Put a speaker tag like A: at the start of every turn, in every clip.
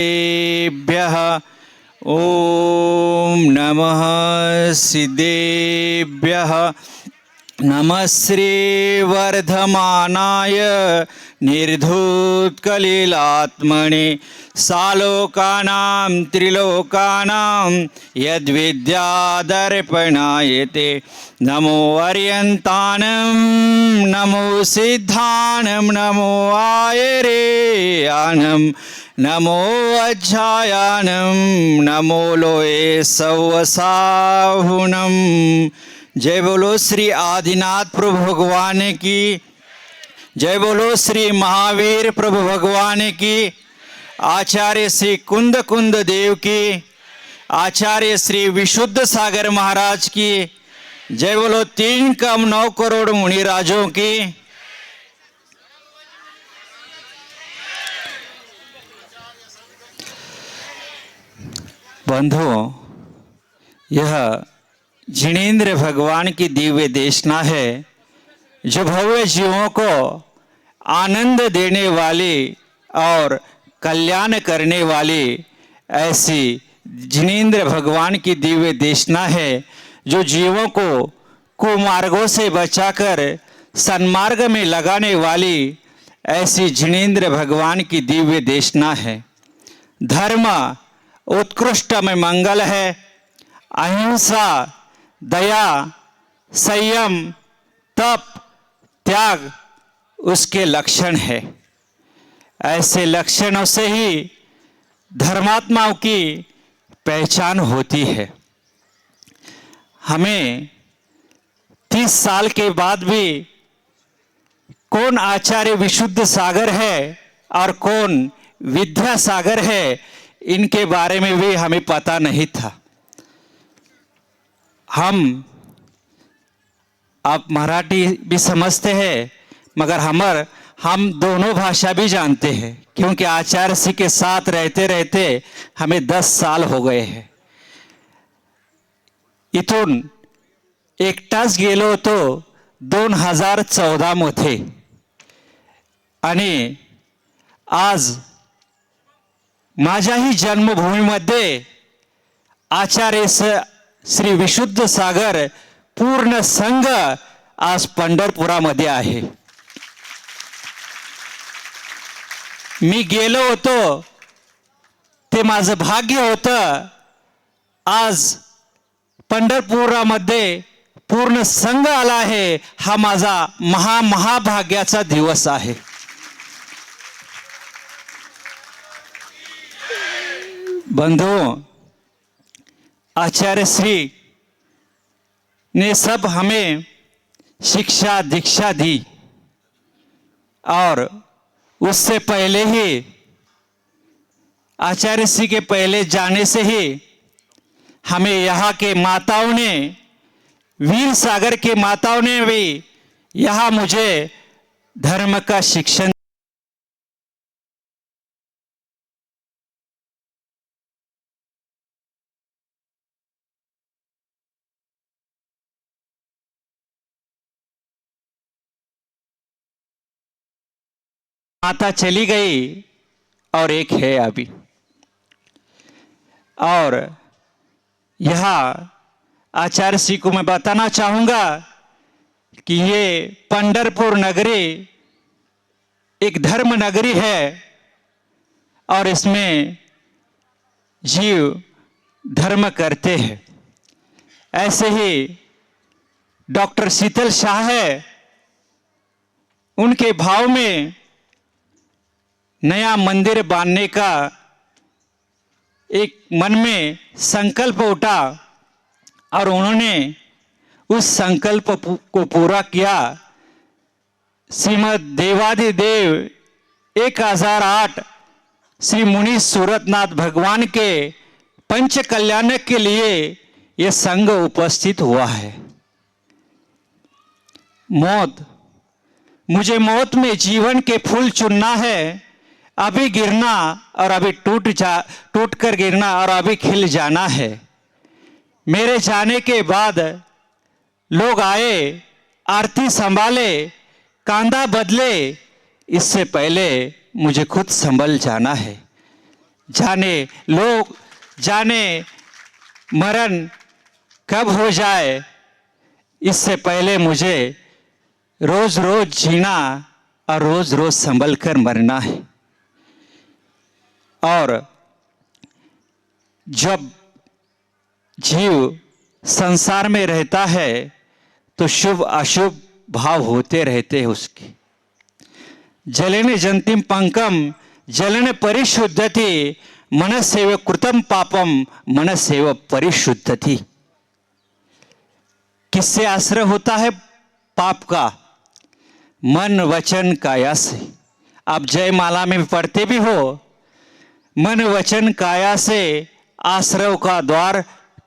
A: सिद्धेभ्यः ॐ नमः सिद्धेभ्यः नमः श्रीवर्धमानाय निर्धूतकलिलात्मने सालोकानां त्रिलोकानां यद्विद्यादर्पणायते नमो अर्यन्तानं नमो सिद्धानं नमो आयरेयानं नमो अज्जायानं नमो लोये सवसाहुनं। जय बोलो श्री आदिनाथ प्रभु भगवान की, जय बोलो श्री महावीर प्रभु भगवान की, आचार्य श्री कुंद कुंद देव की, आचार्य श्री विशुद्ध सागर महाराज की, जय बोलो 3 कम 9 करोड़ मुनिराजों की। बंधुओं, यह जिनेंद्र भगवान की दिव्य देशना है जो भव्य जीवों को आनंद देने वाली और कल्याण करने वाली ऐसी जिनेंद्र भगवान की दिव्य देशना है जो जीवों को कुमार्गों से बचाकर सन्मार्ग में लगाने वाली ऐसी जिनेंद्र भगवान की दिव्य देशना है। धर्म उत्कृष्ट में मंगल है, अहिंसा दया संयम तप त्याग उसके लक्षण है। ऐसे लक्षणों से ही धर्मात्माओं की पहचान होती है। हमें 30 साल के बाद भी कौन आचार्य विशुद्ध सागर है और कौन विद्या सागर है इनके बारे में भी हमें पता नहीं था। आप मराठी भी समझते हैं मगर हम दोनों भाषा भी जानते हैं क्योंकि आचार्य श्री के साथ रहते रहते हमें 10 साल हो गए हैं। इथून एकटाच गेलो होतो 2014 मध्ये आणि आज माझ्याही जन्मभूमीमध्ये आचार्य श्री विशुद्ध सागर पूर्ण संघ आज पंढरपुरामध्ये आहे। मी गेलो होतो ते माझं भाग्य होतं। आज पंढरपुरामध्ये पूर्ण संघ आला आहे, हा माझा महाभाग्याचा दिवस आहे। बंधुओं, आचार्य श्री ने सब हमें शिक्षा दीक्षा दी और उससे पहले ही आचार्य श्री के पहले जाने से ही हमें यहाँ के माताओं ने, वीर सागर के माताओं ने भी यहाँ मुझे धर्म का शिक्षण माता चली गई और एक है अभी। और यहाँ आचार्य श्री को मैं बताना चाहूँगा कि ये पंढरपुर नगरी एक धर्म नगरी है और इसमें जीव धर्म करते हैं। ऐसे ही डॉक्टर शीतल शाह है, उनके भाव में नया मंदिर बांधने का एक मन में संकल्प उठा और उन्होंने उस संकल्प को पूरा किया। श्रीमद देवादिदेव 1008 श्री मुनि सूरतनाथ भगवान के पंच कल्याण के लिए यह संघ उपस्थित हुआ है। मुझे मौत में जीवन के फूल चुनना है, अभी गिरना और अभी टूट कर गिरना और अभी खिल जाना है। मेरे जाने के बाद लोग आए, आरती संभाले, कांधा बदले, इससे पहले मुझे खुद संभल जाना है। जाने लोग, जाने मरण कब हो जाए, इससे पहले मुझे रोज रोज जीना और रोज रोज संभल कर मरना है। और जब जीव संसार में रहता है तो शुभ अशुभ भाव होते रहते हैं उसके। जलेन जंतिम पंकम जलन परिशुद्धति मनस्सेव कृतम पापम मनस्सेव परिशुद्धति। किससे आश्रय होता है पाप का? मन वचन काया से। आप जयमाला में पढ़ते भी हो, मन वचन काया से आश्रय का द्वार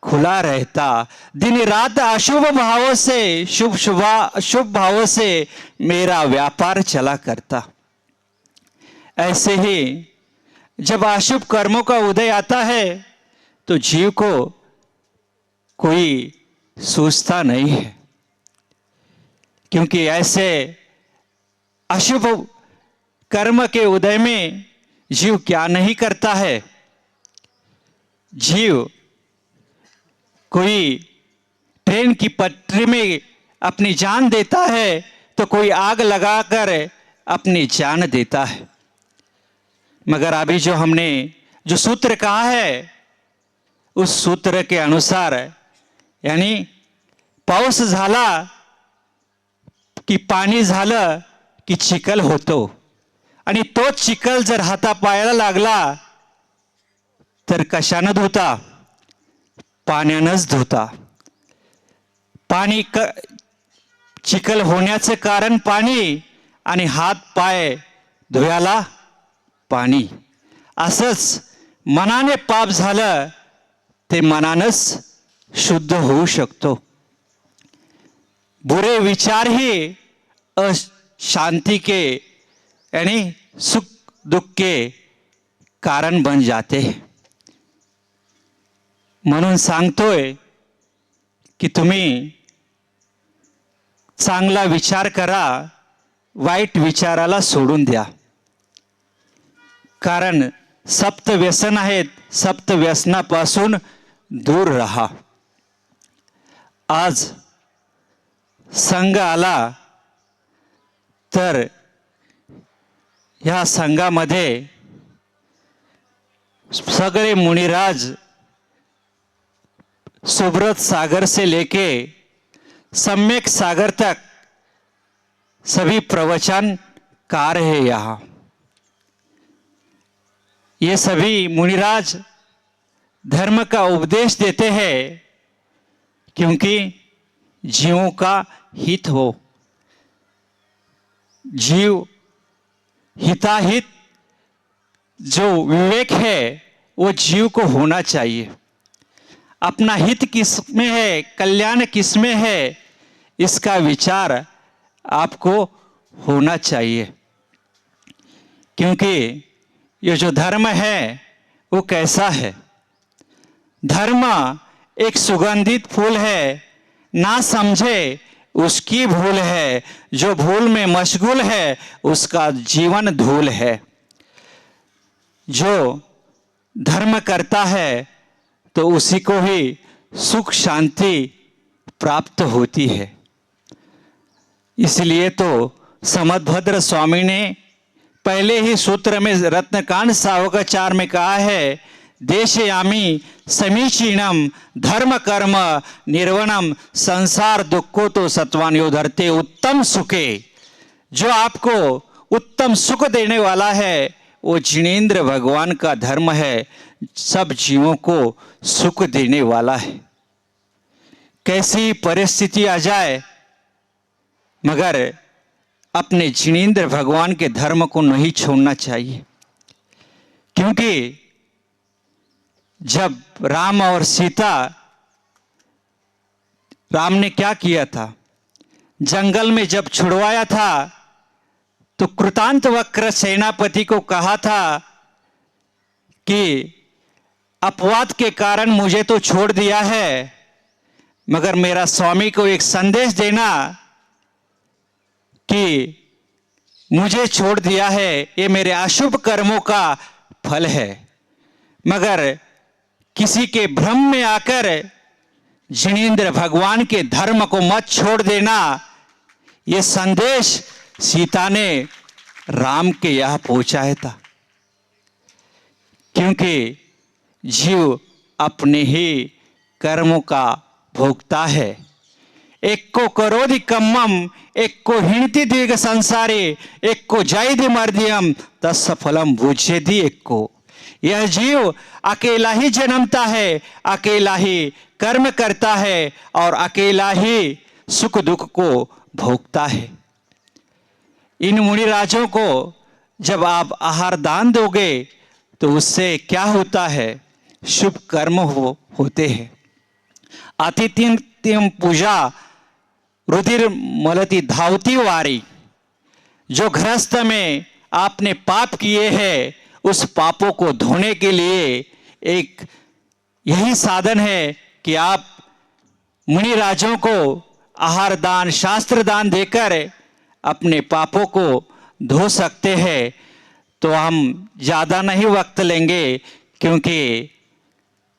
A: खुला रहता, दिन रात अशुभ भावों से शुभ भावों से मेरा व्यापार चला करता। ऐसे ही जब अशुभ कर्मों का उदय आता है तो जीव को कोई सोचता नहीं है, क्योंकि ऐसे अशुभ कर्म के उदय में जीव क्या नहीं करता है। जीव कोई ट्रेन की पटरी में अपनी जान देता है तो कोई आग लगाकर अपनी जान देता है। मगर अभी जो हमने जो सूत्र कहा है उस सूत्र के अनुसार, यानी पाऊस झाला की पाणी झालं की चिखल होतो, आणि तो चिखल जर हातापायाला लागला तर कशानं धुता? पाण्यानंच धुता। पाणी चिखल होण्याचं कारण पाणी आणि हात पाय धुयाला पाणी। असंच मनाने पाप झालं ते मनानंच शुद्ध होऊ शकतो। बुरे विचार ही अशांति के यानी सुख दुख के कारण बन जाते हैं। म्हणून सांगतोय की तुम्ही चांगला विचार करा, वाईट विचाराला सोडून द्या। कारण सप्त व्यसन आहेत, सप्त व्यसनापासून दूर रहा। आज संघ आला तर या संघामध्ये सगळे मुनिराज सुब्रत सागर से लेके सम्यक सागर तक सभी प्रवचनकार है। यहाँ ये सभी मुनिराज धर्म का उपदेश देते हैं क्योंकि जीवों का हित हो। जीव हिताहित जो विवेक है वो जीव को होना चाहिए। अपना हित किस में है, कल्याण किस में है, इसका विचार आपको होना चाहिए। क्योंकि ये जो धर्म है वो कैसा है? धर्म एक सुगंधित फूल है, ना समझे उसकी भूल है, जो भूल में मशगूल है उसका जीवन धूल है। जो धर्म करता है तो उसी को ही सुख शांति प्राप्त होती है। इसलिए तो समदभद्र स्वामी ने पहले ही सूत्र में रत्नकांड सावकाचार में कहा है, देशयामी समीचीनम धर्म कर्म निर्वणम संसार दुखो तो सत्वान यो धरते उत्तम सुखे। जो आपको उत्तम सुख देने वाला है वो जिनेंद्र भगवान का धर्म है, सब जीवों को सुख देने वाला है। कैसी परिस्थिति आ जाए मगर अपने जिनेंद्र भगवान के धर्म को नहीं छोड़ना चाहिए। क्योंकि जब राम और सीता, राम ने क्या किया था? जंगल में जब छुड़वाया था तो कृतांत वक्र सेनापति को कहा था कि अपवाद के कारण मुझे तो छोड़ दिया है, मगर मेरा स्वामी को एक संदेश देना कि मुझे छोड़ दिया है, ये मेरे अशुभ कर्मों का फल है। मगर किसी के भ्रम में आकर जिनेंद्र भगवान के धर्म को मत छोड़ देना, ये संदेश सीता ने राम के यहाँ पहुंचाया था। क्योंकि जीव अपने ही कर्मों का भोगता है। एक को करोधि कम्मम, एक को हिणति दीर्घ संसारे, एक को जायदि मर्दियम तस्य फलम भुज्यति एक को। यह जीव अकेला ही जन्मता है, अकेला ही कर्म करता है और अकेला ही सुख दुख को भोगता है। इन मुनिराजों को जब आप आहार दान दोगे तो उससे क्या होता है? शुभ कर्म होते हैं। आतिथ्यम पूजा रुधिर मलती धावती वारी। जो गृहस्थ में आपने पाप किए हैं उस पापों को धोने के लिए एक यही साधन है कि आप मुनिराजों को आहार दान शास्त्र दान देकर अपने पापों को धो सकते हैं। तो हम ज़्यादा नहीं वक्त लेंगे, क्योंकि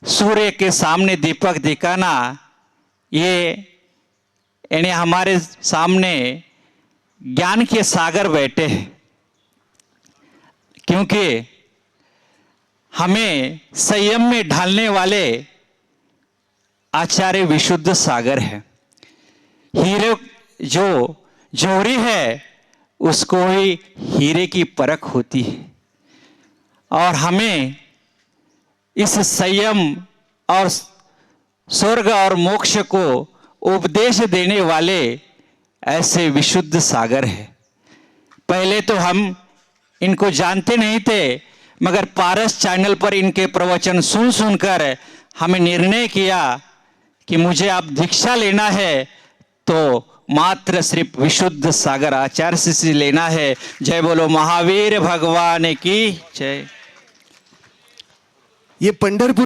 A: सूर्य के सामने दीपक दिखाना ये यानी हमारे सामने ज्ञान के सागर बैठे हैं। क्योंकि हमें संयम में ढालने वाले आचार्य विशुद्ध सागर है। हीरे जो जोहरी है उसको ही हीरे की परख होती है। और हमें इस संयम और स्वर्ग और मोक्ष को उपदेश देने वाले ऐसे विशुद्ध सागर है। पहले तो हम इनको जानते नहीं थे, मगर पारस चैनल पर इनके प्रवचन सुन सुनकर हमें निर्णय किया कि मुझे अब दीक्षा लेना है तो मात्र सिर्फ विशुद्ध सागर आचार्य से लेना है। जय बोलो महावीर भगवान की जय।
B: ये पंढरपुर